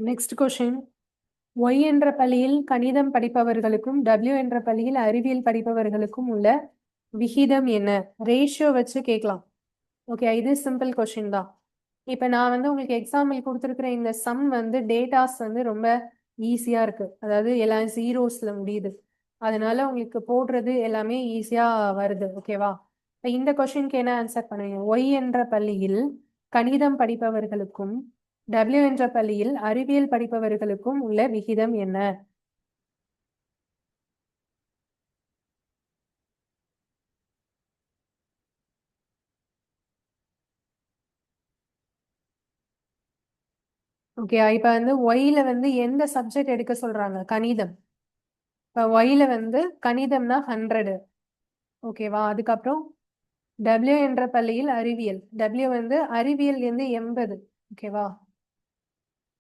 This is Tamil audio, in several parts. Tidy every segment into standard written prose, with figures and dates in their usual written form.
Next question. ஒய் என்ற பள்ளியில் கணிதம் படிப்பவர்களுக்கும் டபிள்யூ என்ற பள்ளியில் அறிவியல் படிப்பவர்களுக்கும் உள்ள விகிதம் என்ன? ரேஷியோ வச்சு கேட்கலாம். ஓகே, இது சிம்பிள் கொஷின் தான். இப்போ நான் வந்து உங்களுக்கு எக்ஸாம்பிள் கொடுத்துருக்குற இந்த சம் வந்து டேட்டாஸ் வந்து ரொம்ப ஈஸியாக இருக்கு. அதாவது எல்லாம் ஜீரோஸில் முடியுது. அதனால உங்களுக்கு போடுறது எல்லாமே ஈஸியாக வருது. ஓகேவா? இப்போ இந்த கொஷினுக்கு என்ன ஆன்சர் பண்ணுவீங்க? ஒய் என்ற பள்ளியில் கணிதம் படிப்பவர்களுக்கும் டபிள்யூ என்ற பள்ளியில் அறிவியல் படிப்பவர்களுக்கும் உள்ள விகிதம் என்ன? ஓகே, இப்போ வந்து ஒய்ல வந்து எந்த சப்ஜெக்ட் எடுக்க சொல்றாங்க? கணிதம். இப்போ ஒய்ல வந்து கணிதம்னா 100. ஓகேவா? அதுக்கப்புறம் டபிள்யூ என்ற பள்ளியில் அறிவியல். டபிள்யூ வந்து அறிவியல் வந்து 80. ஓகேவா?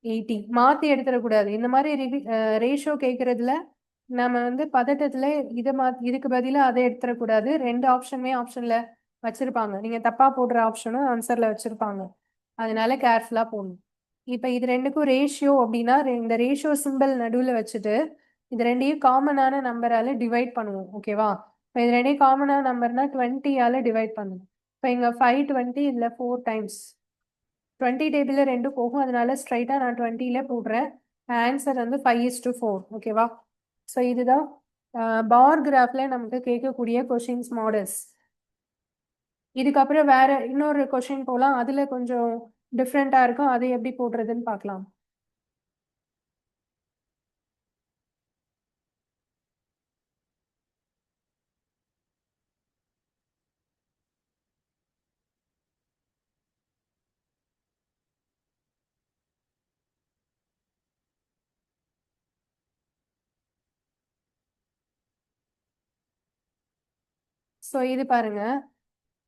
80 மாத்தி எடுத்துடக்கூடாது. இந்த மாதிரி ரேஷியோ கேட்கறதுல நம்ம வந்து பதட்டத்துல இதுக்கு பதிலா அதை எடுத்துடக்கூடாது. ரெண்டு ஆப்ஷனுமே ஆப்ஷன்ல வச்சிருப்பாங்க. நீங்க தப்பா போடுற ஆப்ஷனும் ஆன்சர்ல வச்சிருப்பாங்க. அதனால கேர்ஃபுல்லா போடணும். இப்ப இது ரெண்டுக்கும் ரேஷியோ அப்படின்னா இந்த ரேஷியோ சிம்பிள் நடுவுல வச்சுட்டு இது ரெண்டையும் காமனான நம்பரால டிவைட் பண்ணுவோம். ஓகேவா? இப்போ இது ரெண்டையும் காமனான நம்பர்னா 20ஆல டிவைட் பண்ணணும். இப்போ இங்க 520 இதுல 4 டைம்ஸ் 20 டேபிள்ல ரெண்டு போகும். அதனால ஸ்ட்ரைட்டா நான் 20ல போடுறேன். ஆன்சர் வந்து 5:4. ஓகேவா? ஸோ இதுதான் பார் கிராஃப்ல நமக்கு கேட்கக்கூடிய கொஷின்ஸ் மாடல்ஸ். இதுக்கப்புறம் வேற இன்னொரு கொஷின் போலாம். அதுல கொஞ்சம் டிஃப்ரெண்டா இருக்கும். அதை எப்படி போடுறதுன்னு பார்க்கலாம். ஸோ இது பாருங்க.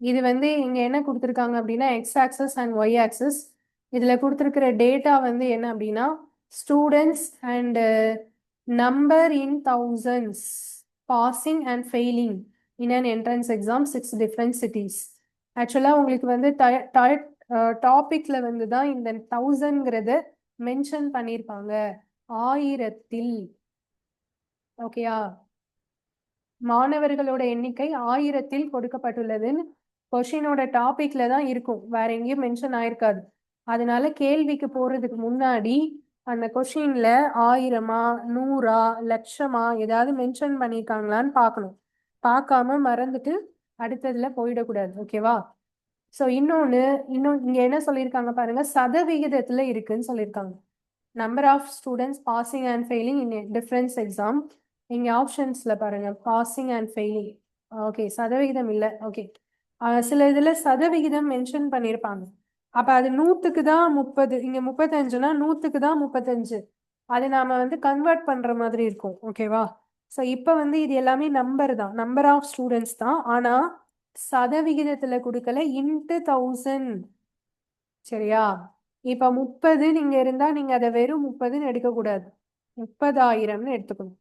இது வந்து இங்க என்ன கொடுத்துருக்காங்க அப்படின்னா X axis and Y axis. இதுல கொடுத்துருக்கிற டேட்டா வந்து என்ன அப்படின்னா students and number in thousands passing and failing in an entrance exam 6 different cities. ஆக்சுவலாக உங்களுக்கு வந்து டாபிக்ல வந்து தான் இந்த 1000ங்கிறத மென்ஷன் பண்ணியிருப்பாங்க. ஆயிரத்தில். ஓகேயா? மாணவர்களோட எண்ணிக்கை 1000ல் கொடுக்கப்பட்டுள்ளதுன்னு கொஷினோட டாபிக்ல தான் இருக்கும். வேற எங்கேயும் மென்ஷன் ஆயிருக்காது. அதனால கேள்விக்கு போறதுக்கு முன்னாடி அந்த கொஷின்ல 1000-ஆ 100-ஆ லட்சமா ஏதாவது மென்ஷன் பண்ணியிருக்காங்களான்னு பார்க்கணும். பார்க்காம மறந்துட்டு அடுத்ததுல போயிடக்கூடாது. ஓகேவா? ஸோ இன்னும் இங்க என்ன சொல்லியிருக்காங்க பாருங்க, சதவிகிதத்துல இருக்குன்னு சொல்லியிருக்காங்க. Number of students passing and failing in difference exam. இங்க ஆப்ஷன்ஸ்ல பாருங்க பாசிங் அண்ட் ஃபெயிலிங். ஓகே, சதவிகிதம் இல்லை. ஓகே, சில இதுல சதவிகிதம் மென்ஷன் பண்ணியிருப்பாங்க. அப்ப அது 100க்கு தான் 30, இங்க 35னா 100க்கு தான் 35. அது நாம வந்து கன்வெர்ட் பண்ற மாதிரி இருக்கும். ஓகேவா? ஸோ இப்போ வந்து இது எல்லாமே நம்பர் தான், நம்பர் ஆஃப் ஸ்டூடெண்ட்ஸ் தான். ஆனா சதவிகிதத்துல கொடுக்கல, இன்ட்டு 1000. சரியா? இப்ப 30 நீங்க இருந்தா நீங்க அதை வெறும் 30ன்னு எடுக்கக்கூடாது, 30,000ன்னு எடுத்துக்கணும்.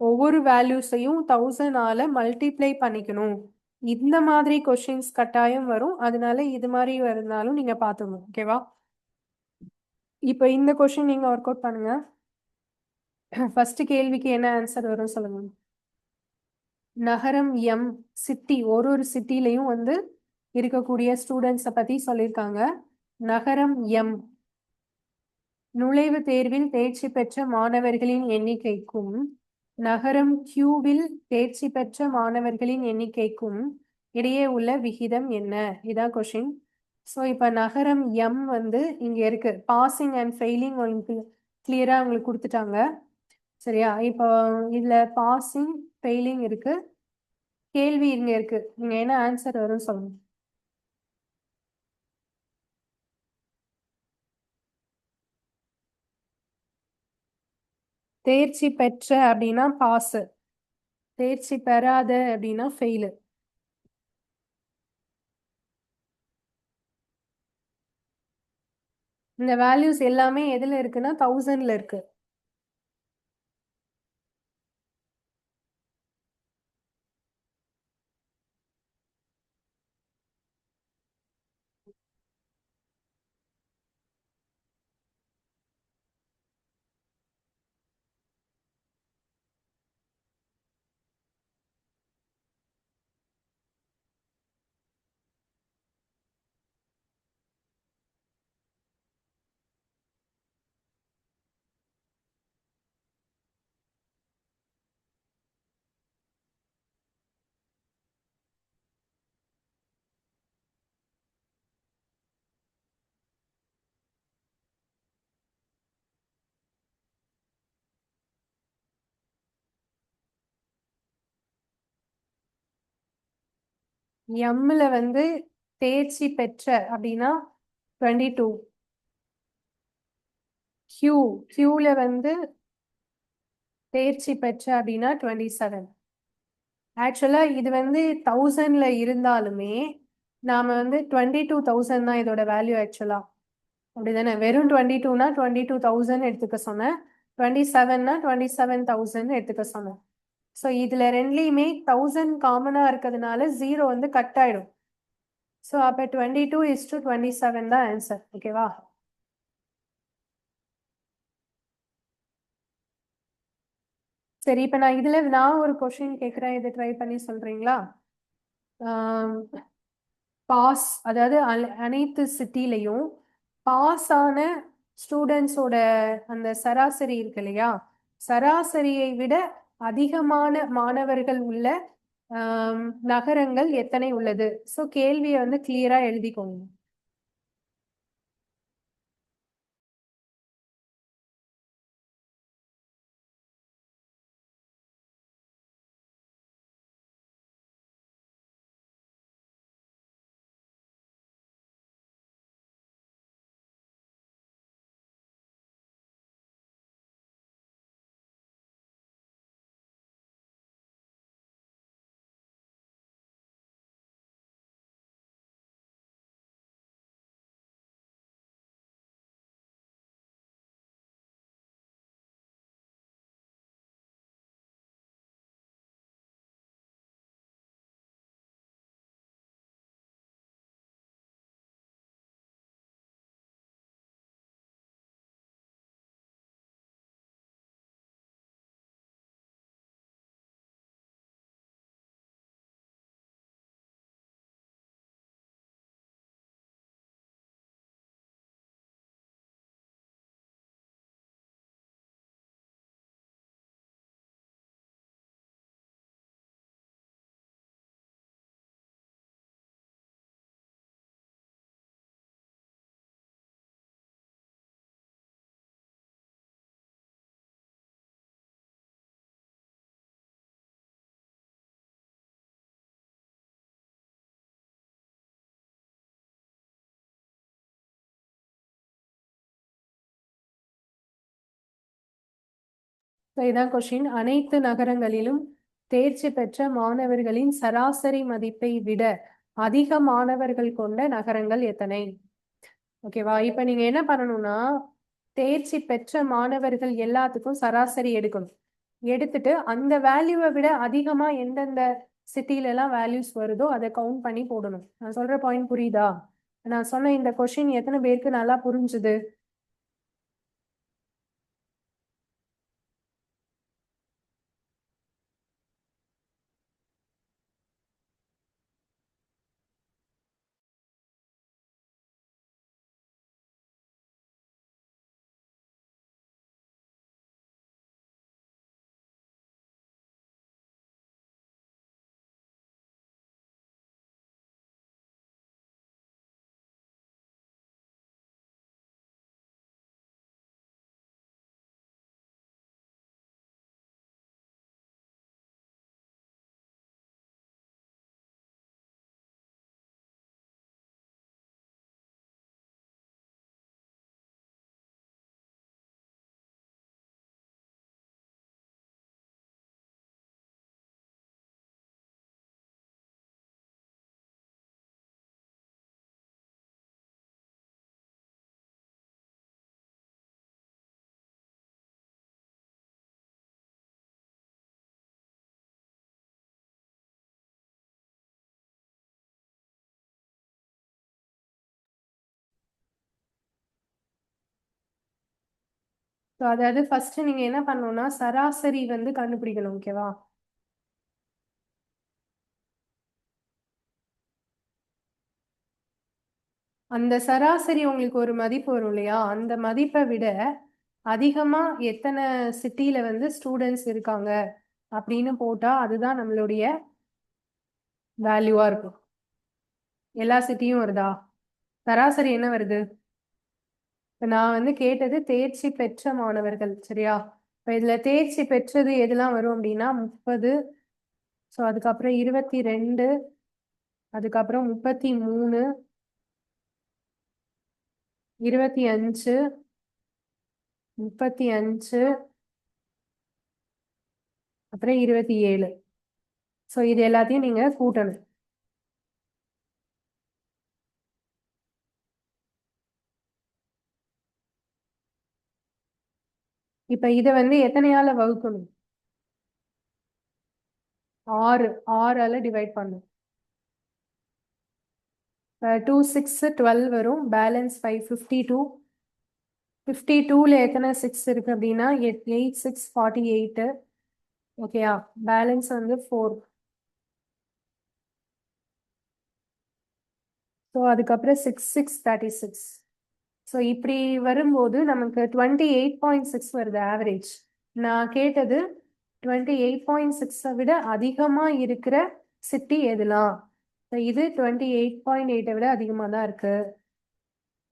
ஒவ்வொரு வேல்யூஸையும் 1000ஆல மல்டிப்ளை பண்ணிக்கணும். இந்த மாதிரி கொஷின்ஸ் கட்டாயம் வரும். அதனால இது மாதிரி இருந்தாலும் நீங்க பார்த்துக்கணும். ஓகேவா? இப்போ இந்த கொஷின் நீங்க ஒர்க் அவுட் பண்ணுங்க. ஃபர்ஸ்ட் கேள்விக்கு என்ன ஆன்சர் வரும் சொல்லுங்க. நகரம் எம் சிட்டி, ஒரு சிட்டிலையும் வந்து இருக்கக்கூடிய ஸ்டூடெண்ட்ஸை பத்தி சொல்லியிருக்காங்க. நகரம் எம் நுழைவுத் தேர்வில் தேர்ச்சி பெற்ற மாணவர்களின் எண்ணிக்கைக்கும் நகரம் கியூவில் தேர்ச்சி பெற்ற மாணவர்களின் எண்ணிக்கைக்கும் இடையே உள்ள விகிதம் என்ன? இதான் கொஷின். ஸோ இப்போ நகரம் எம் வந்து இங்க இருக்கு. பாசிங் அண்ட் ஃபெயிலிங் உங்களுக்கு கிளியரா உங்களுக்கு கொடுத்துட்டாங்க. சரியா? இப்போ இதுல பாசிங் ஃபெயிலிங் இருக்கு. கேள்வி இங்க இருக்கு. நீங்க என்ன ஆன்சர் வரும் சொல்லுங்க. தேர்ச்சி பெற்ற அப்படின்னா பாஸ், தேர்ச்சி பெறாத அப்படின்னா ஃபெயிலு. இந்த வேல்யூஸ் எல்லாமே எதுல இருக்குன்னா 1000ல இருக்கு. எம்ல வந்து தேர்ச்சி பெற்ற அப்படின்னா 22. கியூல வந்து தேர்ச்சி பெற்ற அப்படின்னா 27. ஆக்சுவலா இது வந்து 1000ல இருந்தாலுமே நாம வந்து 22,000 தான் இதோட வேல்யூ ஆக்சுவலா. அப்படிதானே? வெறும் 22னா 22,000 எடுத்துக்க சொன்னேன். 27னா 27,000 எடுத்துக்க சொன்னேன். ஸோ இதுல ரெண்டுலையுமே 1000 காமனா இருக்கிறதுனால 0 வந்து கட் ஆயிடும். ஸோ அப்ப 22:27 தான் ஆன்சர். ஓகேவா? சரி, இப்ப நான் ஒரு கொஸ்டின் கேட்கிறேன். இதை ட்ரை பண்ணி சொல்றீங்களா? பாஸ், அதாவது அனைத்து சிட்டிலையும் பாஸ் ஆன ஸ்டூடெண்ட்ஸோட அந்த சராசரி இருக்கு இல்லையா, சராசரியை விட அதிகமான மாணவர்கள் உள்ள நகரங்கள் எத்தனை உள்ளது? ஸோ கேள்வியை வந்து கிளியரா எழுதிக்கோங்க. இதான் கொஸ்டின். அனைத்து நகரங்களிலும் தேர்ச்சி பெற்ற மாணவர்களின் சராசரி மதிப்பை விட அதிக மாணவர்கள் கொண்ட நகரங்கள் எத்தனை? ஓகேவா? இப்ப நீங்க என்ன பண்ணணும்னா, தேர்ச்சி பெற்ற மாணவர்கள் எல்லாத்துக்கும் சராசரி எடுக்கணும். எடுத்துட்டு அந்த வேல்யூவை விட அதிகமா எந்தெந்த சிட்டில எல்லாம் வேல்யூஸ் வருதோ அதை கவுண்ட் பண்ணி போடணும். நான் சொல்ற பாயிண்ட் புரியுதா? நான் சொன்ன இந்த கொஸ்டின் எத்தனை பேருக்கு நல்லா புரிஞ்சுது? அதாவது ஃபர்ஸ்ட் நீங்க என்ன பண்ணணும்னா சராசரி வந்து கண்டுபிடிக்கணும். ஓகேவா? அந்த சராசரி உங்களுக்கு ஒரு மதிப்பு வரும் இல்லையா, அந்த மதிப்பை விட அதிகமா எத்தனை சிட்டில வந்து ஸ்டூடெண்ட்ஸ் இருக்காங்க அப்படின்னு போட்டா அதுதான் நம்மளுடைய வேல்யூவா இருக்கும். எல்லா சிட்டியும் வருதா? சராசரி என்ன வருது? இப்ப நான் வந்து கேட்டது தேர்ச்சி பெற்ற மாணவர்கள், சரியா? இப்ப இதுல தேர்ச்சி பெற்றது எதெல்லாம் வரும் அப்படின்னா 30, ஸோ அதுக்கப்புறம் 22, அதுக்கப்புறம் 33, 25, 35, அப்புறம் 27. ஸோ இது எல்லாத்தையும் நீங்க கூட்டணும். இப்ப இதை வந்து எத்தனையால வகுக்கணும்? 6 6ஆல டிவைட் பண்ணும். 2 6 12 வரும். பேலன்ஸ் 5 52. 52ல எத்தனை 6 இருக்கு அப்படின்னா 8 6 48. ஓகேயா? பேலன்ஸ் வந்து 4. ஸோ அதுக்கப்புறம் 6 6 36. ஸோ இப்படி வரும்போது நமக்கு 28.6 வருது ஆவரேஜ். நான் கேட்டது 28.6 விட அதிகமா இருக்கிற சிட்டி எதுலாம்? இது 28.8 விட அதிகமா தான் இருக்கு.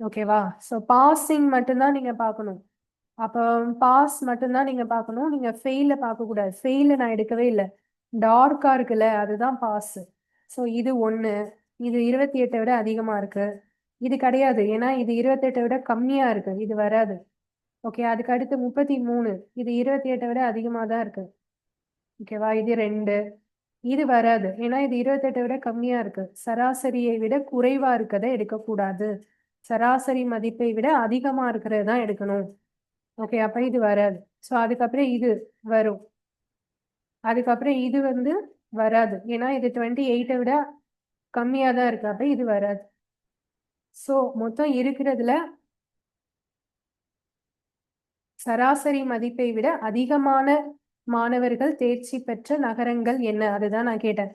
ஓகேவா? ஸோ பாசிங் மட்டும்தான் நீங்க பார்க்கணும். அப்போ பாஸ் மட்டும்தான் நீங்க பார்க்கணும். நீங்க ஃபெயில பார்க்க கூடாது. ஃபெயில நான் எடுக்கவே இல்லை. டார்க்கா இருக்குல்ல, அதுதான் பாஸ். ஸோ இது 1. இது 28 விட அதிகமா இருக்கு. இது கிடையாது, ஏன்னா இது 28 விட கம்மியா இருக்கு. இது வராது. ஓகே, அதுக்கு அடுத்து 33. இது 28 விட அதிகமா தான் இருக்கு. ஓகேவா? இது 2. இது வராது, ஏன்னா இது 28 விட கம்மியா இருக்கு. சராசரியை விட குறைவா இருக்கதை எடுக்கக்கூடாது. சராசரி மதிப்பை விட அதிகமா இருக்கிறது தான் எடுக்கணும். ஓகே, அப்ப இது வராது. ஸோ அதுக்கப்புறம் இது வரும். அதுக்கப்புறம் இது வந்து வராது, ஏன்னா இது 28 விட கம்மியா தான் இருக்கு. அப்ப இது வராது. ஸோ மொத்தம் இருக்கிறதுல சராசரி மதிப்பை விட அதிகமான மாணவர்கள் தேர்ச்சி பெற்ற நகரங்கள் என்ன? அதுதான் நான் கேட்டேன்.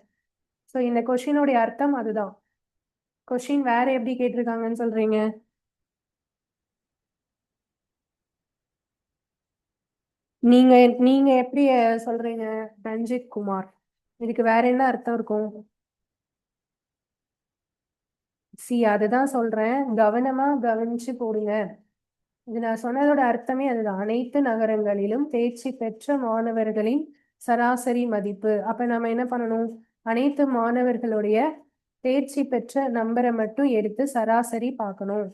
ஸோ இந்த கொஷினுடைய அர்த்தம் அதுதான். கொஷின் வேற எப்படி கேட்டிருக்காங்கன்னு சொல்றீங்க? நீங்க நீங்க எப்படி சொல்றீங்க ரஞ்சித் குமார்? இதுக்கு வேற என்ன அர்த்தம் இருக்கும்? அதுதான் சொல்றேன், கவனமா கவனிச்சு போடுங்க. இது நான் சொன்னதோட அர்த்தமே அதுதான். அனைத்து நகரங்களிலும் தேர்ச்சி பெற்ற மாணவர்களின் சராசரி மதிப்பு. அப்ப நம்ம என்ன பண்ணணும்? அனைத்து மாணவர்களுடைய தேர்ச்சி பெற்ற நம்பரை மட்டும் எடுத்து சராசரி பார்க்கணும்.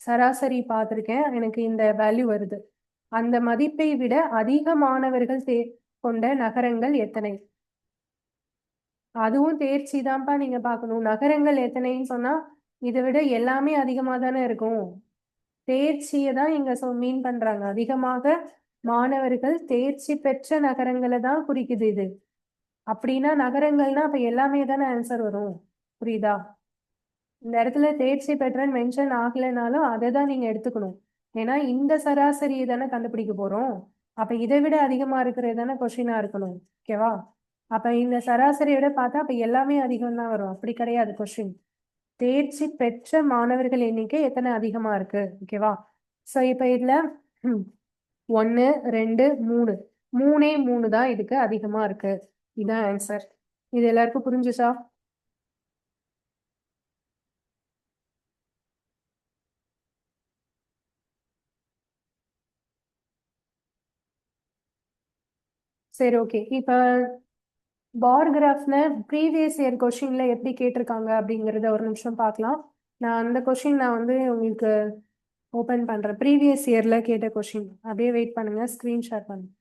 சராசரி பார்த்துருக்கேன், எனக்கு இந்த வேல்யூ வருது. அந்த மதிப்பை விட அதிக மாணவர்கள் கொண்ட நகரங்கள் எத்தனை? அதுவும் தேர்ச்சி தான்ப்பா நீங்க பார்க்கணும். நகரங்கள் எத்தனைன்னு சொன்னா இதை விட எல்லாமே அதிகமா தானே இருக்கும். தேர்ச்சியை தான் இங்க மீன் பண்றாங்க. அதிகமாக மாணவர்கள் தேர்ச்சி பெற்ற நகரங்களை தான் குறிக்குது இது. அப்படின்னா நகரங்கள்னா அப்ப எல்லாமே தானே ஆன்சர் வரும். புரியுதா? இந்த இடத்துல தேர்ச்சி பெற்றன்னு மென்ஷன் ஆகலைனாலும் அதை தான் நீங்க எடுத்துக்கணும். ஏன்னா இந்த சராசரியை தானே கண்டுபிடிக்க போறோம். அப்ப இதை விட அதிகமா இருக்கிறது தானே கொஸ்டினா இருக்கணும். ஓகேவா? அப்ப இந்த சராசரியை விட பார்த்தா அப்ப எல்லாமே அதிகம் தான் வரும். அப்படி கிடையாது கொஸ்டின். தேர்ச்சி பெற்ற மாணவர்கள் எண்ணிக்கை எத்தனை அதிகமா இருக்கு. ஓகேவா? ஸோ இப்ப இதுல 1 2 3 மூணே 3 தான் இதுக்கு அதிகமா இருக்கு. இதான் ஆன்சர். இது எல்லாருக்கும் புரிஞ்சுச்சா? சரி, ஓகே. இப்ப பார் கிராஃப்ல ப்ரீவியஸ் இயர் கொஸ்டின்ல எப்படி கேட்டிருக்காங்க அப்படிங்கறத ஒரு நிமிஷம் பார்க்கலாம். நான் அந்த கொஸ்டின் நான் வந்து உங்களுக்கு ஓபன் பண்றேன். ப்ரீவியஸ் இயர்ல கேட்ட கொஸ்டின். அப்படியே வெயிட் பண்ணுங்க, ஸ்கிரீன் ஷேர் பண்ணுங்க.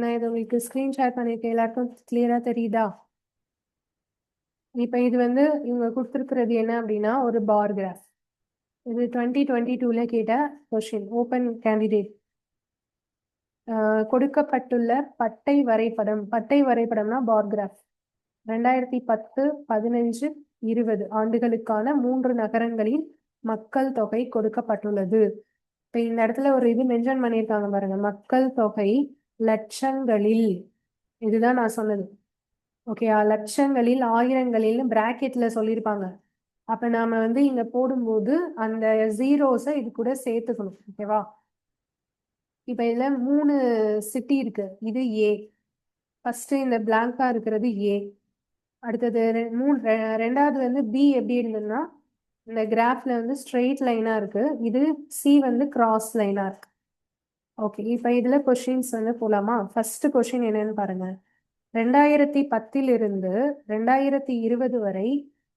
நான் இதை உங்களுக்கு ஸ்க்ரீன் ஷேர் பண்ணியிருக்கேன், எல்லாருக்கும் கிளியரா தெரியுதா? இப்போ இது வந்து இவங்க கொடுத்துருக்கிறது என்ன அப்படின்னா ஒரு பார் கிராஃப். இது 2022 கேட்ட கொஸ்டின், ஓப்பன் கேண்டிடேட். கொடுக்கப்பட்டுள்ள பட்டை வரைபடம், பட்டை வரைபடம்னா பார் கிராஃப். 2010, 15, 20 ஆண்டுகளுக்கான 3 நகரங்களின் மக்கள் தொகை கொடுக்கப்பட்டுள்ளது. இப்ப இந்த இடத்துல ஒரு இது மென்ஷன் பண்ணியிருக்காங்க பாருங்க, மக்கள் தொகை லட்சங்களில். இதுதான் நான் சொன்னது. ஓகே, லட்சங்களில், ஆயிரங்களில் பிராக்கெட்ல சொல்லியிருப்பாங்க. அப்ப நாம வந்து இங்க போடும்போது அந்த ஜீரோஸை இது கூட சேர்த்துக்கணும். ஓகேவா? இப்ப இதுல 3 சிட்டி இருக்கு. இது ஏ. ஃபர்ஸ்ட் இந்த பிளாங்கா இருக்கிறது ஏ. அடுத்தது ரெண்டாவது வந்து பி. எப்படி இருந்ததுன்னா இந்த கிராஃப்ல வந்து ஸ்ட்ரெயிட் லைனா இருக்கு. இது சி வந்து கிராஸ் லைனா இருக்கு. ஓகே, இப்ப இதுல கொஸ்டின்ஸ் வந்து போலாமா? ஃபர்ஸ்ட் கொஸ்டின் என்னன்னு பாருங்க. 2010 இருந்து 2020 வரை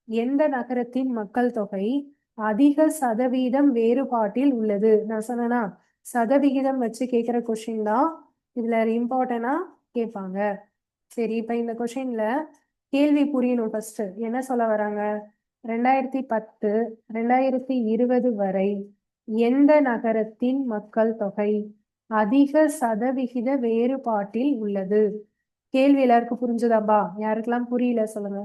எந்த நகரத்தின் மக்கள் தொகை அதிக சதவீதம் வேறுபாட்டில் உள்ளது? நான் சொன்னேன்னா சதவிகிதம் வச்சு கேட்கிற கொஸ்டின் தான் இதுல இம்பார்ட்டனா கேட்பாங்க. சரி, இப்ப இந்த கொஸ்டின்ல கேள்வி புரியணும். ஃபர்ஸ்ட் என்ன சொல்ல வராங்க? 2010, 2020 வரை எந்த நகரத்தின் மக்கள் தொகை அதிக சதவிகித வேறுபாட்டில் உள்ளது? கேள்வி எல்லாருக்கும் புரிஞ்சுதாப்பா? யாருக்கெல்லாம் புரியல சொல்லுங்க.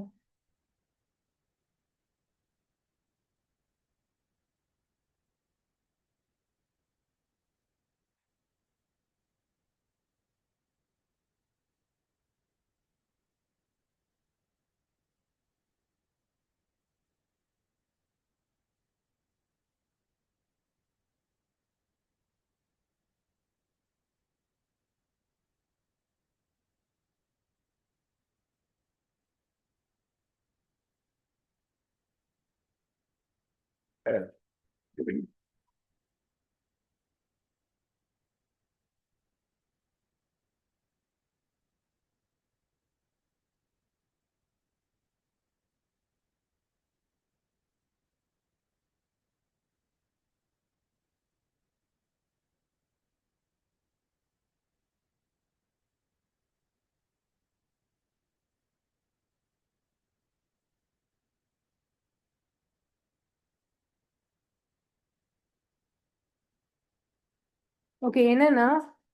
ஓகே, என்னன்னா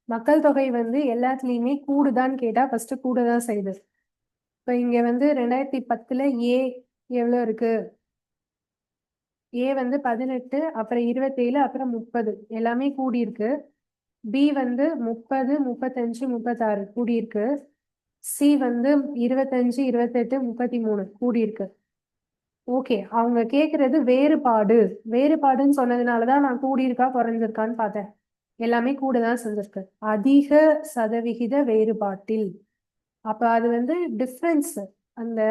மக்கள் தொகை வந்து எல்லாத்துலயுமே கூடுதான்னு கேட்டா ஃபர்ஸ்ட் கூடதான் செய்யுது. இப்ப இங்க வந்து 2010 ஏ எவ்வளவு இருக்கு? ஏ வந்து 18, அப்புறம் 27, அப்புறம் 30 எல்லாமே கூடி இருக்கு. பி வந்து 30, 35, 36 கூடி இருக்கு. சி வந்து 25, 28, 33 கூடி இருக்கு. ஓகே, அவங்க கேக்குறது வேறுபாடு. வேறுபாடுன்னு சொன்னதுனாலதான் நான் கூடியிருக்கா குறைஞ்சிருக்கான்னு பார்த்தேன். எல்லாமே கூட தான் செஞ்சிருக்கு. அதிக சதவிகித வேறுபாட்டில். அப்ப அது வந்து டிஃப்ரென்ஸ். அந்த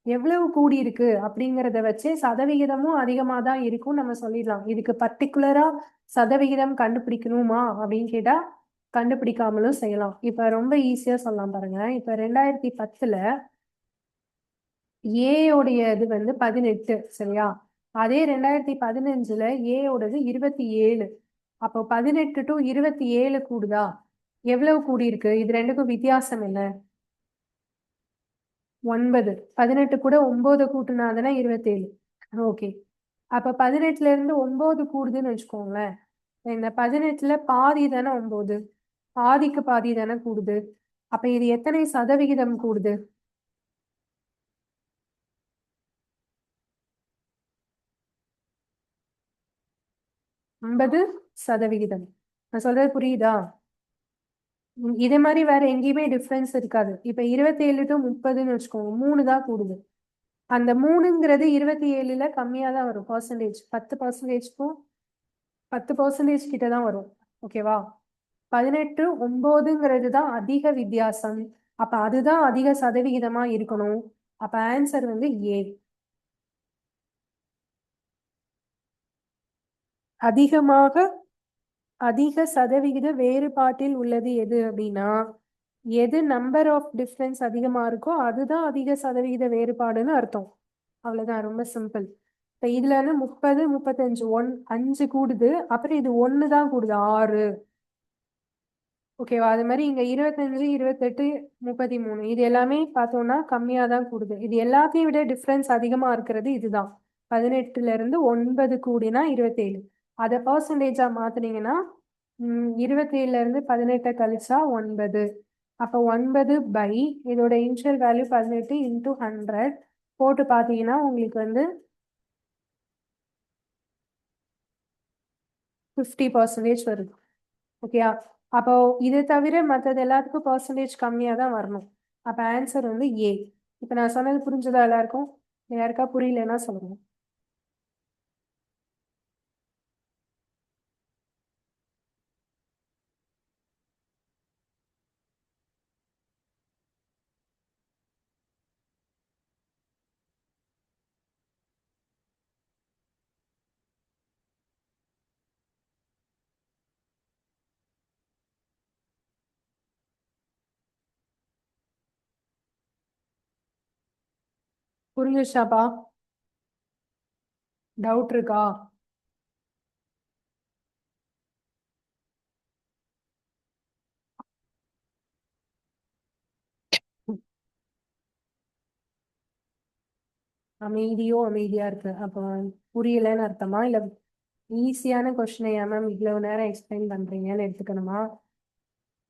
எவ்வளவு கூடி இருக்கு அப்படிங்கறத வச்சு சதவிகிதமும் அதிகமா தான் இருக்கும் நம்ம சொல்லிடலாம். இதுக்கு பர்டிகுலரா சதவிகிதம் கண்டுபிடிக்கணுமா அப்படின்னு கேட்டா கண்டுபிடிக்காமலும் செய்யலாம். இப்ப ரொம்ப ஈஸியா சொல்லலாம் பாருங்க. இப்ப 2010 ஏயோடைய இது வந்து 18, சரியா? அதே 2015 ஏயோடது 27. அப்போ 18 to 27 கூடுதா? எவ்வளவு கூடி இருக்கு? இது ரெண்டுக்கும் வித்தியாசம் என்ன? 9. 18 கூட 9 கூட்டுனாதானே 27. ஓகே, அப்ப 18ல இருந்து 9 கூடுதுன்னு வச்சுக்கோங்களேன். இந்த 18ல பாதி தானே 9, பாதிக்கு பாதி தானே கூடுது. அப்ப இது எத்தனை சதவிகிதம் கூடுது? 50%. நான் சொல்றது புரியுதா? இதே மாதிரி வேற எங்கேயுமே டிஃபரன்ஸ் இருக்காது. இப்ப 27 to 30ன்னு வச்சுக்கோங்க, 3 தான் கூடுது. அந்த 3ங்கிறது 27ல கம்மியா தான் வரும் பர்சன்டேஜ். 10%க்கும் 10% கிட்ட தான் வரும். ஓகேவா? 18, 9ங்கிறது தான் அதிக வித்தியாசம். அப்ப அதுதான் அதிக சதவிகிதமா இருக்கணும். அப்ப ஆன்சர் வந்து ஏ. அதிக சதவிகித வேறுபாட்டில் உள்ளது எது அப்படின்னா, எது நம்பர் ஆஃப் டிஃபரன்ஸ் அதிகமா இருக்கோ அதுதான் அதிக சதவிகித வேறுபாடுன்னு அர்த்தம். அவ்வளவுதான், ரொம்ப சிம்பிள். இப்ப இதுல வந்து 30, 35 5 கூடுது. அப்புறம் இது 1 தான் கூடுது, 6. ஓகேவா? அது மாதிரி இங்க 25, 28, 33 இது எல்லாமே பார்த்தோம்னா கம்மியா தான் கூடுது. இது எல்லாத்தையும் விட டிஃபரன்ஸ் அதிகமா இருக்கிறது இதுதான். 18ல இருந்து 9 கூடினா 27. அதை பர்சன்டேஜா மாத்துனீங்கன்னா 27ல இருந்து 18 கழிச்சா 9. அப்போ 9 பை இதோட இனிஷியல் வேல்யூ 18 இன்டூ 100 போட்டு பார்த்தீங்கன்னா உங்களுக்கு வந்து 50% வருது. ஓகேயா? அப்போ இதை தவிர மற்றது எல்லாத்துக்கும் பர்சன்டேஜ் கம்மியாக தான் வரணும். அப்போ ஆன்சர் வந்து ஏ. இப்போ நான் சொன்னது புரிஞ்சதா எல்லாருக்கும்? யாருக்கா புரியலன்னா சொல்லுங்க. புரிஞ்சிச்சாப்பா? டவுட் இருக்கா? அமைதியோ அமைதியா இருக்கு. அப்போ புரியலன்னு அர்த்தமா? இல்ல ஈஸியான கொஸ்டினை மேம் இவ்வளவு நேரம் எக்ஸ்பிளைன் பண்றீங்கன்னு எடுத்துக்கணுமா?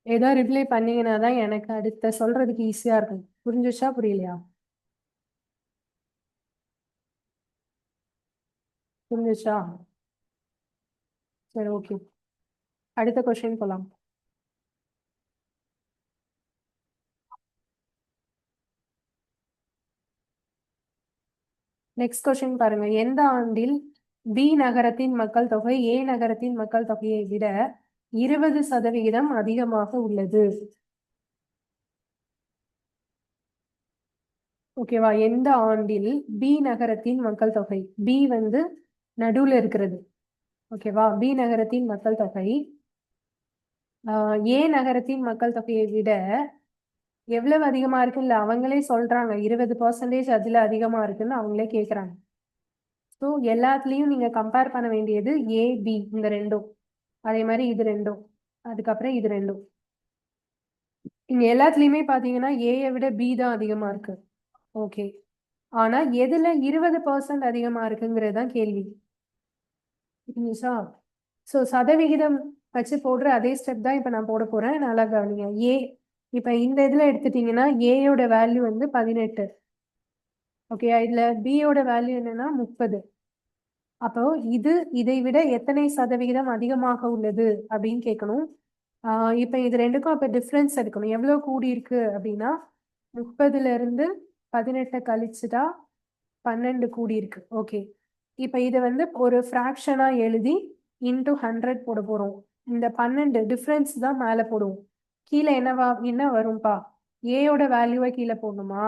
ஏதோ ரிப்ளை பண்ணீங்கன்னா தான் எனக்கு அடுத்த சொல்றதுக்கு ஈஸியா இருக்கும். புரிஞ்சுச்சா புரியலையா? புரிஞ்சுச்சா? சரி, ஓகே. அடுத்த கொஸ்டின் போலாம். நெக்ஸ்ட் கொஸ்டின் பாருங்க. எந்த ஆண்டில் பி நகரத்தின் மக்கள் தொகை ஏ நகரத்தின் மக்கள் தொகையை விட 20% அதிகமாக உள்ளது? ஓகேவா? எந்த ஆண்டில் பி நகரத்தின் மக்கள் தொகை, பி வந்து நடுவுல இருக்கிறது. ஓகேவா? பி நகரத்தின் மக்கள் தொகை ஏ நகரத்தின் மக்கள் தொகையை விட எவ்வளவு அதிகமா இருக்கு? இல்ல அவங்களே சொல்றாங்க 20% அதுல அதிகமா இருக்குன்னு அவங்களே கேக்குறாங்க. ஸோ எல்லாத்துலயும் நீங்க கம்பேர் பண்ண வேண்டியது ஏ பி இந்த ரெண்டும். அதே மாதிரி இது ரெண்டும், அதுக்கப்புறம் இது ரெண்டும். இங்க எல்லாத்துலயுமே பாத்தீங்கன்னா ஏயை விட பி தான் அதிகமா இருக்கு. ஓகே. ஆனா எதுல 20% அதிகமா இருக்குங்கிறது தான் கேள்வி. புரிஞ்சுச்சா? ஸோ சதவிகிதம் வச்சு போடுற அதே ஸ்டெப் தான் இப்ப நான் போட போறேன். நல்லா கவனிங்க. ஏ இப்ப இந்த இதுல எடுத்துட்டீங்கன்னா ஏயோட வேல்யூ வந்து 18. ஓகே. இதுல பியோட வேல்யூ என்னன்னா 30. அப்போ இது இதை விட எத்தனை சதவிகிதம் அதிகமாக உள்ளது அப்படின்னு கேட்கணும். இப்ப இது ரெண்டுக்கும் அப்ப டிஃபரன்ஸ் எடுக்கணும். எவ்வளவு கூடி இருக்கு அப்படின்னா 30ல இருந்து 18 கழிச்சுட்டா 12 கூடி இருக்கு. ஓகே. இப்ப இதை வந்து ஒரு ஃப்ராக்ஷனா எழுதி இன்டூ 100 போட போறோம். இந்த 12 டிஃபரன்ஸ் தான் மேல போடுவோம். கீழே என்ன வரும்பா? ஏயோட வேல்யூவை கீழே போடணுமா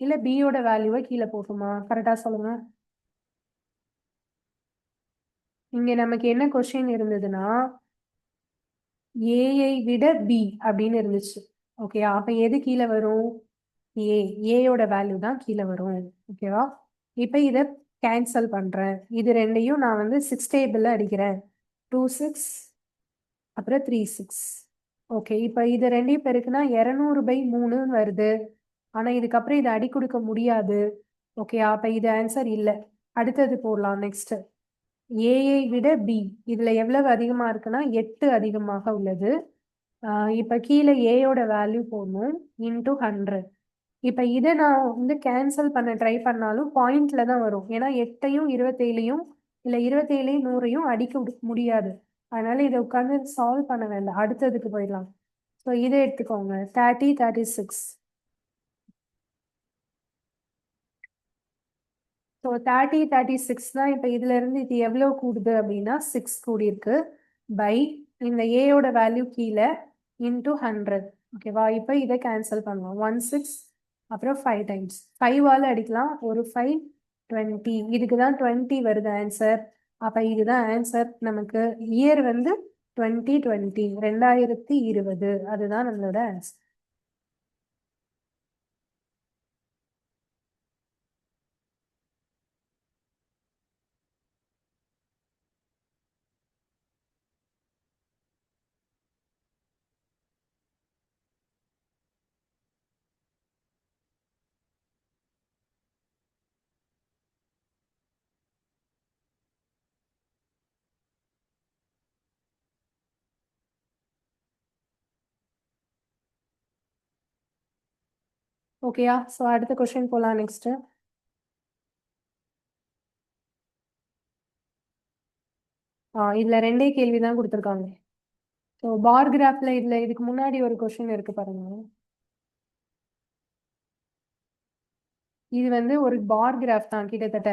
இல்ல பியோட வேல்யூவை கீழே போடணுமா? கரெக்டா சொல்லுங்க. இங்க நமக்கு என்ன கொஸ்டின் இருந்ததுன்னா ஏஐ விட பி அப்படின்னு இருந்துச்சு. ஓகேவா? அப்ப எது கீழே வரும்? ஏயோட வேல்யூ தான் கீழே வரும். ஓகேவா? இப்ப இத கேன்சல் பண்றேன். இது ரெண்டையும் நான் வந்து 6 டேபிள்ல அடிக்கிறேன். 26 அப்புறம் 36. ஓகே. இப்ப இது ரெண்டையும் பெருக்குனா 200/3 வருது. ஆனா இதுக்கப்புறம் இதை அடி கொடுக்க முடியாது. ஓகே. அப்ப இது ஆன்சர் இல்ல. அடுத்தது போடலாம். நெக்ஸ்ட் ஏஐ விட பி இதுல எவ்வளவு அதிகமா இருக்குன்னா 8 அதிகமாக உள்ளது. இப்ப கீழே ஏயோட வேல்யூ போடணும் இன்டூ 100. இப்ப இதை நான் வந்து கேன்சல் பண்ண ட்ரை பண்ணாலும் பாயிண்ட்ல தான் வரும். ஏன்னா 8ஐயும் 27ஐயும் இல்ல 27ஐயும் 100ஐயும் அடிக்க முடியாது. அதனால இதை உட்காந்து சால்வ் பண்ண வேண்டாம். அடுத்ததுக்கு போயிடலாம். ஸோ இதை எடுத்துக்கோங்க. 30, 36. ஸோ 30, 36 தான். இப்போ இதுல இருந்து இது எவ்வளவு கூடுது அப்படின்னா 6 கூடி இருக்கு. பை இந்த ஏயோட வேல்யூ கீழே இன்டூ 100. ஓகேவா? இப்போ இதை கேன்சல் பண்ணுவோம். 16 அப்புறம் 5 டைம்ஸ் 5ஆல அடிக்கலாம். ஒரு 5 20. இதுக்கு தான் 20 வருது ஆன்சர். அப்ப இதுதான் ஆன்சர். நமக்கு இயர் வந்து 2020 2020 அதுதான் நம்மளோட ஆன்சர். ஓகேயா? ஸோ அடுத்த கொஸ்டின் போலாம் நெக்ஸ்ட். இதுல ரெண்டே கேள்வி தான் கொடுத்துருக்காங்க. ஸோ பார் கிராஃப்ல இதுக்கு முன்னாடி ஒரு கொஸ்டின் இருக்கு பாருங்க. இது வந்து ஒரு பார் கிராஃப் தான். கிட்டத்தட்ட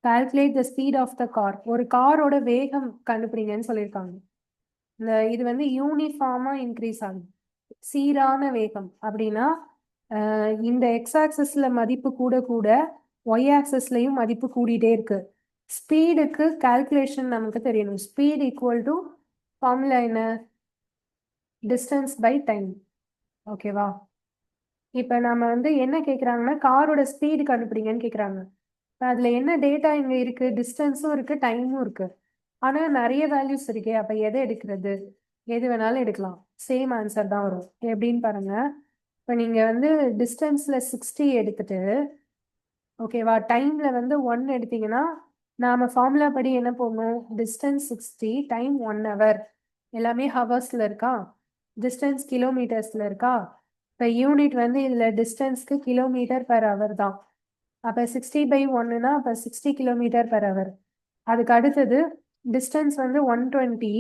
calculate the speed of the car, ஒரு காரோட வேகம் கண்டுபிடிங்கன்னு சொல்லியிருக்காங்க. இது வந்து யூனிஃபார்மா இன்க்ரீஸ் ஆகுது, சீரான வேகம். அப்படின்னா இந்த எக்ஸ் ஆக்சஸ்ல மதிப்பு கூட கூட ஒய் ஆக்சஸ்லயும் மதிப்பு கூடிட்டே இருக்கு. ஸ்பீடுக்கு கால்குலேஷன் நமக்கு தெரியணும். ஸ்பீட் ஈக்குவல் டு ஃபார்முலா என்ன? Distance by time. ஓகேவா? இப்போ நம்ம வந்து என்ன கேட்குறாங்கன்னா காரோட ஸ்பீடு கண்டுபிடிங்கன்னு கேட்குறாங்க. அதில் என்ன டேட்டா இங்கே இருக்கு? டிஸ்டன்ஸும் இருக்கு, டைமும் இருக்கு. ஆனால் நிறைய வேல்யூஸ் இருக்கே, அப்போ எதை எடுக்கிறது? எது வேணாலும் எடுக்கலாம், சேம் ஆன்சர் தான் வரும். எப்படின்னு பாருங்க. இப்போ நீங்கள் வந்து டிஸ்டன்ஸில் 60 எடுத்துட்டு, ஓகேவா, டைமில் வந்து 1 எடுத்தீங்கன்னா நாம் ஃபார்முலா படி என்ன போடணும்? Distance 60, time 1 hour. எல்லாமே ஹவர்ஸில் இருக்கா? டிஸ்டன்ஸ் கிலோமீட்டர்ஸில் இருக்கா? இப்போ யூனிட் வந்து இதில் டிஸ்டன்ஸ்க்கு கிலோமீட்டர் per hour தான். அப்போ 60/1னா அப்போ 60 கிலோமீட்டர் per hour. அதுக்கு அடுத்தது டிஸ்டன்ஸ் வந்து 120,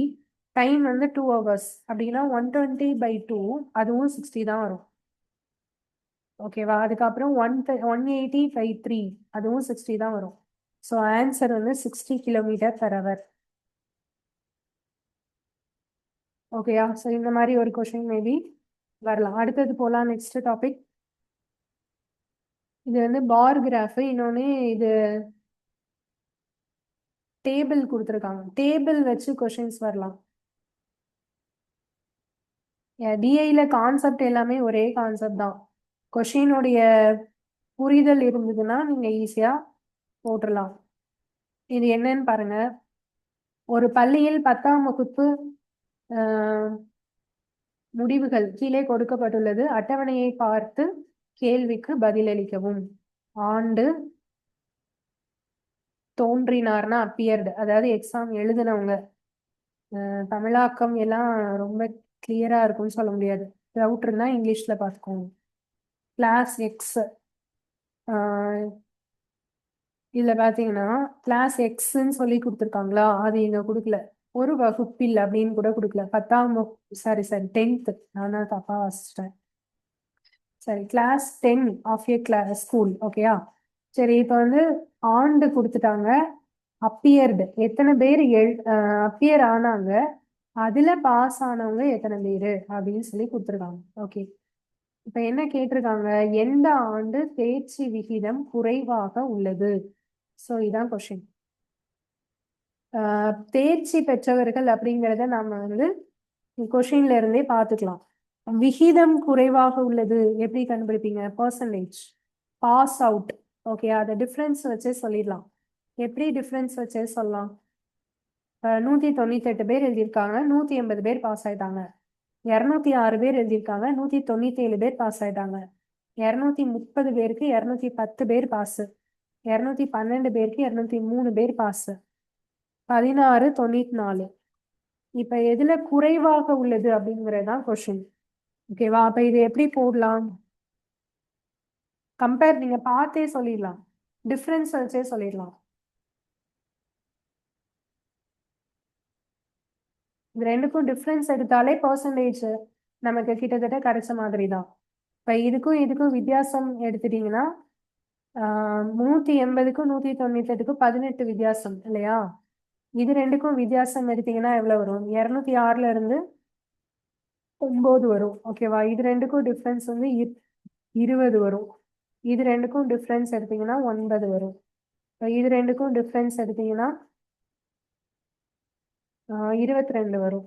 டைம் வந்து 2 hours. அப்படின்னா 120/2, அதுவும் 60 தான் வரும். ஓகேவா? அதுக்கப்புறம் 180/3, அதுவும் 60 தான் வரும். ஸோ ஆன்சர் வந்து 60 கிலோமீட்டர் per hour. ஓகேயா? ஸோ இந்த மாதிரி ஒரு கொஷின் மேபி வரலாம். அடுத்தது போகலாம் நெக்ஸ்ட் டாபிக். இது வந்து பார் கிராஃப். இன்னொன்று இது டேபிள் கொடுத்துருக்காங்க. டேபிள் வச்சு கொஷின்ஸ் வரலாம். டிஐல கான்செப்ட் எல்லாமே ஒரே கான்செப்ட் தான். கொஷினுடைய புரிதல் இருந்ததுன்னா நீங்க ஈஸியா போட்டுடலாம். இது என்னன்னு பாருங்க. ஒரு பள்ளியில் 10ஆம் வகுப்பு முடிவுகள் கீழே கொடுக்கப்பட்டுள்ளது. அட்டவணையை பார்த்து கேள்விக்கு பதிலளிக்கவும். ஆண்டு தோன்றினார்னா அப்பியர்டு, அதாவது எக்ஸாம் எழுதினவங்க. தமிழாக்கம் எல்லாம் ரொம்ப கிளியரா இருக்கும்னு சொல்ல முடியாது. டவுட் இருந்தா இங்கிலீஷ்ல பார்த்துக்கோங்க. கிளாஸ் எக்ஸ், இதுல பாத்தீங்கன்னா கிளாஸ் எக்ஸ்ன்னு சொல்லி கொடுத்துருக்காங்களா? அது இங்க கொடுக்கல. ஒரு வகுப்பில் அப்படின்னு கூட கொடுக்கல. 10ஆம் சாரி 10th, நான் தான் தப்பா வாசிச்சிட்டேன். சரி, class 10 of A class school. ஓகேயா? சரி, இப்போ வந்து ஆண்டு கொடுத்துட்டாங்க. அப்பியர்டு எத்தனை பேர் அப்பியர் ஆனாங்க, அதுல பாஸ் ஆனவங்க எத்தனை பேரு அப்படின்னு சொல்லி கொடுத்துருக்காங்க. ஓகே, இப்ப என்ன கேட்டிருக்காங்க? எந்த ஆண்டு தேர்ச்சி விகிதம் குறைவாக உள்ளது? ஸோ இதான் கொஸ்டின். தேர்ச்சி பெற்றவர்கள் அப்படிங்கிறத நாம வந்து கொஷின்ல இருந்தே பார்த்துக்கலாம். விகிதம் குறைவாக உள்ளது எப்படி கண்டுபிடிப்பீங்க? பர்சன்டேஜ். Pass out. ஓகே, அதை டிஃப்ரென்ஸ் வச்சே சொல்லிடலாம். எப்படி டிஃப்ரென்ஸ் வச்சே சொல்லலாம்? 198 பேர் எழுதியிருக்காங்க, 180 பேர் பாஸ் ஆயிட்டாங்க. 206 பேர் எழுதியிருக்காங்க, 197 பேர் பாஸ் ஆயிட்டாங்க. 230 பேருக்கு 210 பேர் பாஸ். 212 பேருக்கு 203 பேர் பாஸ். 1694. இப்ப எதுல குறைவாக உள்ளது அப்படிங்கறதுதான் கொஸ்டின். ஓகேவா? அப்ப இது எப்படி போடலாம்? கம்பேர் நீங்க பார்த்தே சொல்லிடலாம், டிஃபரன்ஸ் வச்சே சொல்லிடலாம். இது ரெண்டுக்கும் டிஃபரன்ஸ் எடுத்தாலே பர்சன்டேஜ் நமக்கு கிட்டத்தட்ட கிடைச்ச மாதிரி தான். இப்ப இதுக்கும் இதுக்கும் வித்தியாசம் எடுத்துட்டீங்கன்னா 180க்கும் 198க்கும் 18 வித்தியாசம் இல்லையா? இது ரெண்டுக்கும் வித்தியாசம் எடுத்தீங்கன்னா எவ்வளவு வரும்? 206ல இருந்து 9 வரும். ஓகேவா? இது ரெண்டுக்கும் டிஃபரன்ஸ் வந்து 20 வரும். இது ரெண்டுக்கும் டிஃபரன்ஸ் எடுத்தீங்கன்னா 9 வரும். இது ரெண்டுக்கும் டிஃபரன்ஸ் எடுத்தீங்கன்னா 22 வரும்.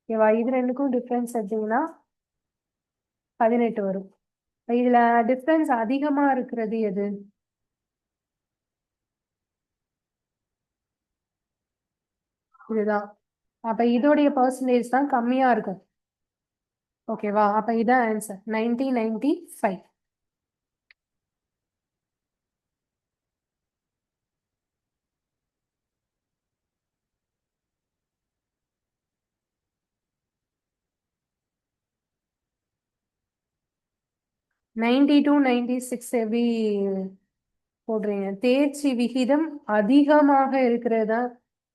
ஓகேவா? இது ரெண்டுக்கும் டிஃபரன்ஸ் எடுத்தீங்கன்னா 18 வரும். இதுல டிஃபரன்ஸ் அதிகமா இருக்கிறது எது? இதுதான். அப்ப இதோடைய பர்சன்டேஜ் தான் கம்மியா இருக்கும். ஓகேவா? அப்ப இதான் ஆன்சர் 1995. 92 96 எப்படி போடுறீங்க? தேர்ச்சி விகிதம் அதிகமாக இருக்கிறதா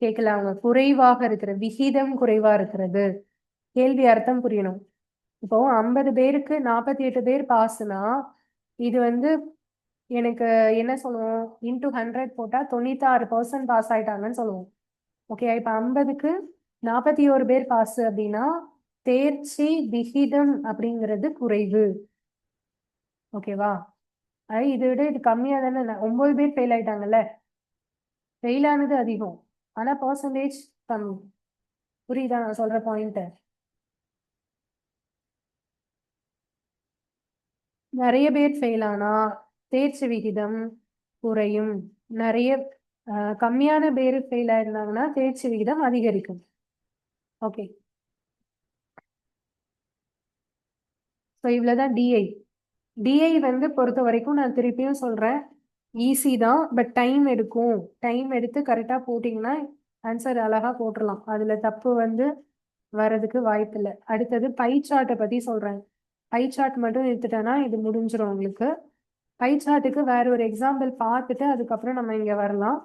கேட்கல, அவங்க குறைவாக இருக்கிற விகிதம் குறைவா இருக்கிறது. கேள்வி அர்த்தம் புரியணும். இப்போ 50 பேருக்கு 48 பேர் பாஸ்னா இது வந்து எனக்கு என்ன சொல்லுவோம், இன்டூ 100 போட்டா 96% பாஸ் ஆயிட்டாங்கன்னு சொல்லுவோம். ஓகே, இப்ப 50க்கு 41 பேர் பாஸ் அப்படின்னா தேர்ச்சி விகிதம் அப்படிங்கிறது குறைவு. ஓகேவா? இதை விட இது கம்மியா தானே, 9 பேர் ஃபெயில் ஆயிட்டாங்கல்ல, ஃபெயில் ஆனது அதிகம் ஆனா பர்சன்டேஜ் கம்மி. புரியுதா நான் சொல்ற பாயிண்ட்? நிறைய பேர் ஃபெயில் ஆனா தேர்ச்சி விகிதம் குறையும். நிறைய கம்மியான பேர் ஃபெயில் ஆயிருந்தாங்கன்னா தேர்ச்சி விகிதம் அதிகரிக்கும். ஓகே, ஸோ இவ்வளவுதான் டிஐ. டிஐ வந்து பொறுத்த வரைக்கும் நான் திருப்பியும் சொல்றேன், ஈஸி தான், பட் டைம் எடுக்கும். டைம் எடுத்து கரெக்டா போட்டிங்கன்னா ஆன்சர் அழகா போட்டுடலாம். அதுல தப்பு வந்து வர்றதுக்கு வாய்ப்பு இல்லை. அடுத்தது பை சார்ட்டை பத்தி சொல்றேன். பை சார்ட் மட்டும் எடுத்துட்டேன்னா இது முடிஞ்சிடும் உங்களுக்கு. பை சார்ட்டுக்கு வேற ஒரு எக்ஸாம்பிள் பார்த்துட்டு அதுக்கப்புறம் நம்ம இங்க வரலாம்.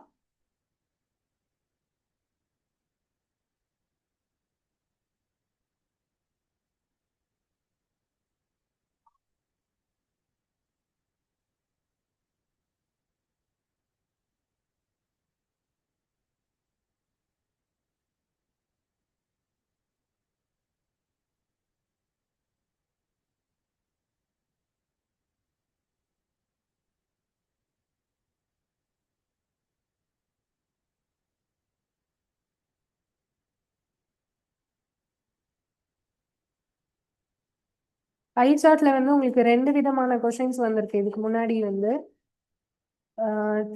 பை சார்ட்ல வந்து உங்களுக்கு ரெண்டு விதமான கொஷின்ஸ் வந்திருக்கு. இதுக்கு முன்னாடி வந்து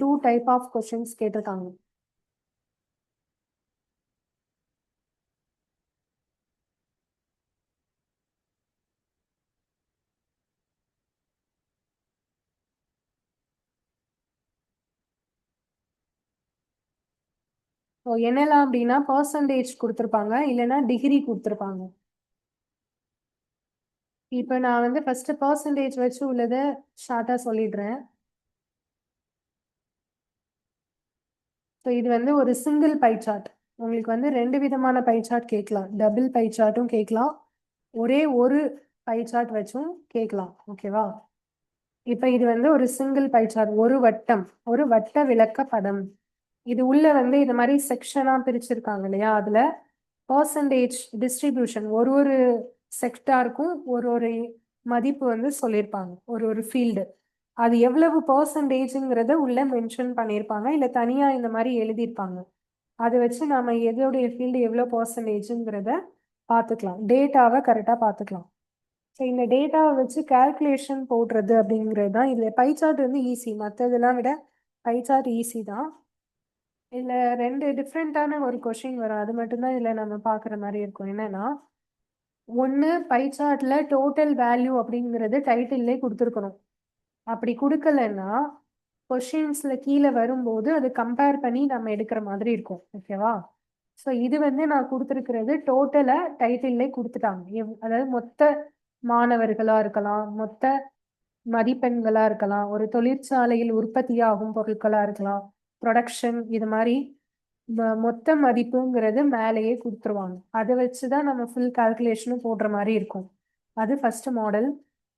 2 டைப் ஆஃப் கொஷின்ஸ் கேட்டிருக்காங்க. ஸோ என்னெல்லாம் அப்படின்னா பர்சன்டேஜ் கொடுத்துருப்பாங்க, இல்லைன்னா டிகிரி கொடுத்துருப்பாங்க. இப்போ நான் வந்து ஃபர்ஸ்ட் பர்சன்டேஜ் வச்சு உள்ளதை ஷார்ட்டா சொல்லிடுறேன். ஸோ இது வந்து ஒரு சிங்கிள் பை சார்ட். உங்களுக்கு வந்து ரெண்டு விதமான பை சார்ட் கேட்கலாம். டபுள் பை சார்ட்டும் கேட்கலாம், ஒரே ஒரு பை சார்ட் வச்சும் கேட்கலாம். ஓகேவா? இப்போ இது வந்து ஒரு சிங்கிள் பை சார்ட், ஒரு வட்டம், ஒரு வட்ட விளக்க படம். இது உள்ள வந்து இந்த மாதிரி செக்ஷனா பிரிச்சிருக்காங்க இல்லையா, அதுல பர்சன்டேஜ் டிஸ்ட்ரிபியூஷன் ஒரு ஒரு செக்டாருக்கும் ஒரு ஒரு மதிப்பு வந்து சொல்லியிருப்பாங்க. ஒரு ஒரு ஃபீல்டு அது எவ்வளவு பர்சன்டேஜ்ங்கிறத உள்ள மென்ஷன் பண்ணியிருப்பாங்க, இல்லை தனியா இந்த மாதிரி எழுதியிருப்பாங்க. அதை வச்சு நாம எதோடைய ஃபீல்டு எவ்வளோ பர்சன்டேஜுங்கிறத பார்த்துக்கலாம், டேட்டாவை கரெக்டாக பார்த்துக்கலாம். ஸோ இந்த டேட்டாவை வச்சு கால்குலேஷன் போடுறது அப்படிங்கிறது தான் இதில். பை சார்ட் வந்து ஈஸி, மற்றதெல்லாம் விட பை சார்ட் ஈஸி தான். இதில் ரெண்டு டிஃப்ரெண்ட்டான ஒரு கொஷின் வரும், அது மட்டும்தான் இதில் நம்ம பார்க்குற மாதிரி இருக்கும். என்னன்னா, ஒன்று பை சார்ட்ல டோட்டல் வேல்யூ அப்படிங்கிறது டைட்டில்லே கொடுத்துருக்கணும். அப்படி கொடுக்கலன்னா கொஷின்ஸ்ல கீழே வரும்போது அது கம்பேர் பண்ணி நம்ம எடுக்கிற மாதிரி இருக்கும். ஓகேவா? ஸோ இது வந்து நான் கொடுத்துருக்கிறது டோட்டலை டைட்டில்லே கொடுத்துட்டாங்க. அதாவது மொத்த மாணவர்களா இருக்கலாம், மொத்த மதிப்பெண்களா இருக்கலாம், ஒரு தொழிற்சாலையில் உற்பத்தியாகும் பொருட்களா இருக்கலாம், ப்ரொடக்ஷன், இது மாதிரி மொத்த மதிப்புங்கிறது மேலேயே கொடுத்துருவாங்க. அதை வச்சுதான் நம்ம ஃபுல் கால்குலேஷனும் போடுற மாதிரி இருக்கும். அது ஃபர்ஸ்ட் மாடல்.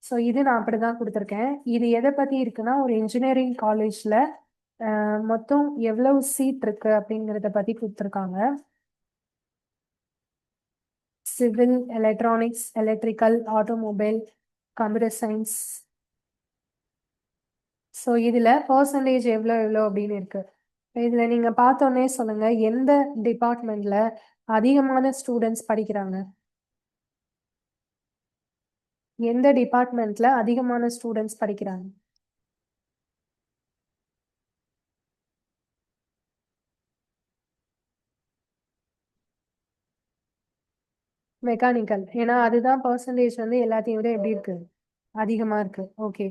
ஸோ இது நான் அப்படிதான் கொடுத்துருக்கேன். இது எதை பத்தி இருக்குன்னா, ஒரு இன்ஜினியரிங் காலேஜ்ல மொத்தம் எவ்வளவு சீட் இருக்கு அப்படிங்கிறத பத்தி கொடுத்துருக்காங்க. Civil, electronics, electrical, automobile, computer science. So இதுல பர்சன்டேஜ் எவ்வளோ எவ்வளோ அப்படின்னு இருக்கு. இதுல நீங்க பார்த்தோன்னே சொல்லுங்க, எந்த டிபார்ட்மெண்ட்ல அதிகமான ஸ்டூடெண்ட்ஸ் படிக்கிறாங்க? எந்த டிபார்ட்மெண்ட்ல அதிகமான ஸ்டூடெண்ட்ஸ் படிக்கிறாங்க? மெக்கானிக்கல். ஏன்னா அதுதான் பர்சன்டேஜ் வந்து எல்லாத்தையும் விட எப்படி இருக்கு, அதிகமா இருக்கு. ஓகே,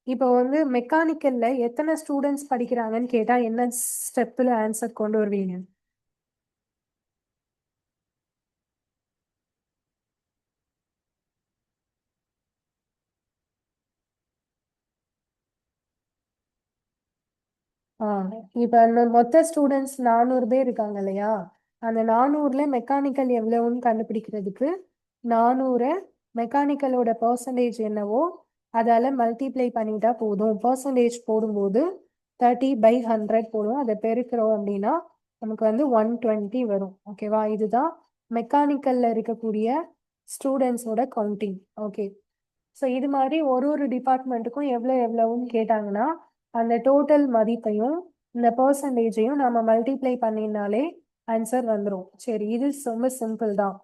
இப்போ வந்து மெக்கானிக்கல்ல எத்தனை ஸ்டூடெண்ட்ஸ் படிக்கிறாங்கன்னு கேட்டா என்ன ஸ்டெப்ல ஆன்சர் கொண்டு வருவீங்க? இப்ப மொத்த ஸ்டூடெண்ட்ஸ் 400 பேர் இருக்காங்க இல்லையா? அந்த 400ல மெக்கானிக்கல் எவ்வளவுன்னு கண்டுபிடிக்கிறதுக்கு 400 மெக்கானிக்கலோட பர்சன்டேஜ் என்னவோ அதால மல்டிப்ளை பண்ணிட்டா போதும். பர்சன்டேஜ் போடும்போது 30/100 போடுவோம். அதை பெருக்கிறோம் அப்படின்னா நமக்கு வந்து 120 வரும். ஓகேவா? இதுதான் மெக்கானிக்கல்ல இருக்கக்கூடிய ஸ்டூடெண்ட்ஸோட கவுண்டிங். ஓகே. ஸோ இது மாதிரி ஒரு டிபார்ட்மெண்ட்டுக்கும் எவ்வளவுன்னு கேட்டாங்கன்னா அந்த டோட்டல் மதிப்பையும் இந்த பர்சன்டேஜையும் நம்ம மல்டிப்ளை பண்ணினாலே ஆன்சர் வந்துடும். சரி, இது ரொம்ப சிம்பிள் தான்.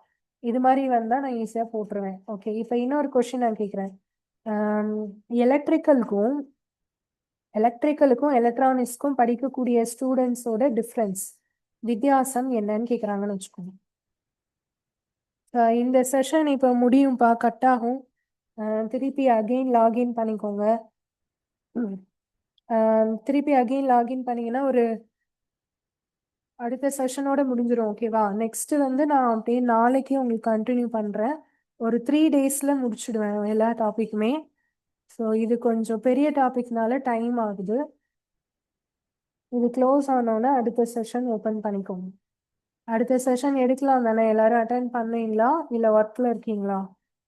இது மாதிரி வந்தால் நான் ஈஸியாக போட்டுருவேன். ஓகே, இப்போ இன்னொரு கொஷின் நான் கேட்குறேன். எலக்ட்ரிக்கலுக்கும் எலக்ட்ரானிக்ஸ்க்கும் படிக்கக்கூடிய ஸ்டூடெண்ட்ஸோட டிஃப்ரென்ஸ், வித்தியாசம் என்னன்னு கேட்குறாங்கன்னு வச்சுக்கோங்க. இந்த செஷன் இப்போ முடியும்ப்பா, கட் ஆகும். திருப்பி அகெயின் லாகின் பண்ணிக்கோங்க. திருப்பி அகெயின் லாகின் பண்ணீங்கன்னா ஒரு அடுத்த செஷனோட முடிஞ்சிடும். ஓகேவா? நெக்ஸ்ட் வந்து நான் அப்படியே நாளைக்கு உங்களுக்கு கண்டினியூ பண்ணுறேன். ஒரு 3 டேஸில் முடிச்சிடுவேன் எல்லா டாப்பிக்குமே. ஸோ இது கொஞ்சம் பெரிய டாபிக்னால டைம் ஆகுது. இது க்ளோஸ் ஆனோன்னா அடுத்த செஷன் ஓப்பன் பண்ணிக்கோங்க. அடுத்த செஷன் எடுக்கலாம் தானே? எல்லாரும் அட்டென்ட் பண்ணீங்களா இல்லை ஒர்க்கில் இருக்கீங்களா?